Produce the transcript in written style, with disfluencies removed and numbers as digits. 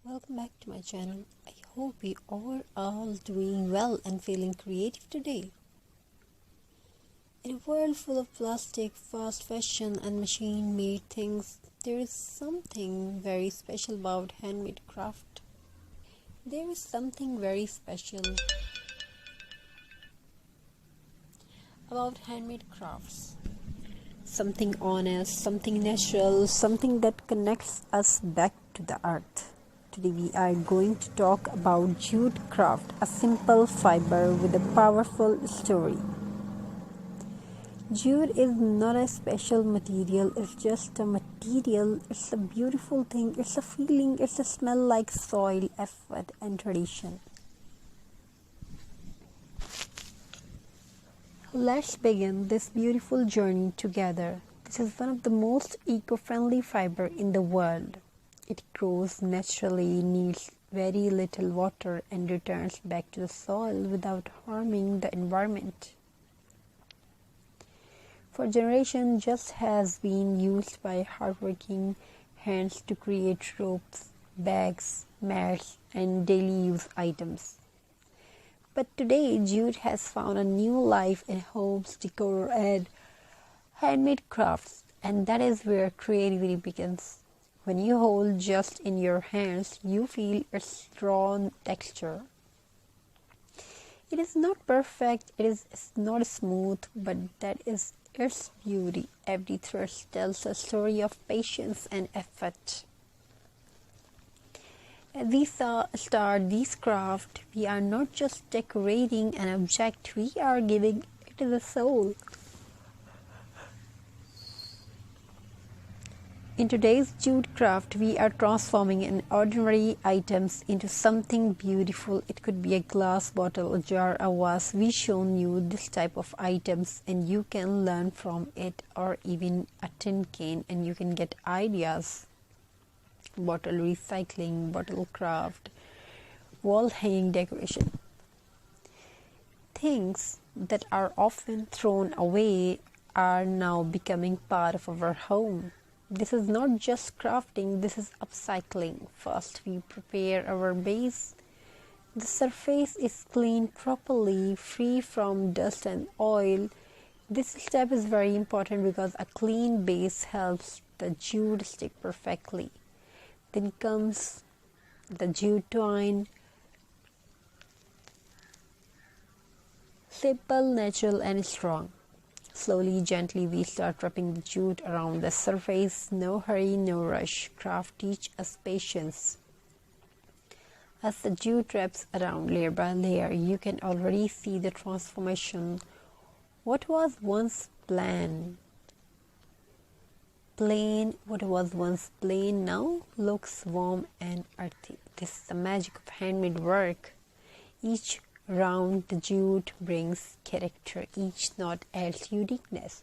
Welcome back to my channel. I hope we are all doing well and feeling creative today. In a world full of plastic, fast fashion and machine-made things, there is something very special about handmade craft. There is something very special about handmade crafts. Something honest, something natural, something that connects us back to the earth. Today we are going to talk about jute craft, a simple fiber with a powerful story. Jute is not a special material, it's just a material, it's a beautiful thing, it's a feeling, it's a smell like soil, effort and tradition. Let's begin this beautiful journey together. This is one of the most eco-friendly fiber in the world. It grows naturally, needs very little water and returns back to the soil without harming the environment. For generations, jute has been used by hardworking hands to create ropes, bags, mats, and daily use items. But today, jute has found a new life in homes, decor, and handmade crafts, and that is where creativity begins. When you hold jute in your hands, you feel its raw texture. It is not perfect, it's not smooth, but that is its beauty. Every thread tells a story of patience and effort. As we start this craft, we are not just decorating an object, we are giving it the soul. In today's jute craft, we are transforming an ordinary items into something beautiful. It could be a glass bottle, a jar, a vase. We've shown you this type of items and you can learn from it, or even a tin can, and you can get ideas. Bottle recycling, bottle craft, wall hanging decoration. Things that are often thrown away are now becoming part of our home. This is not just crafting, this is upcycling. First, we prepare our base. The surface is cleaned properly, free from dust and oil. This step is very important because a clean base helps the jute stick perfectly. Then comes the jute twine. Simple, natural and strong. Slowly, gently, we start wrapping the jute around the surface. No hurry, no rush. Craft teach us patience. As the jute wraps around layer by layer, you can already see the transformation. What was once plain, what was once plain now looks warm and earthy. This is the magic of handmade work. Each round the jute brings character, each knot adds uniqueness.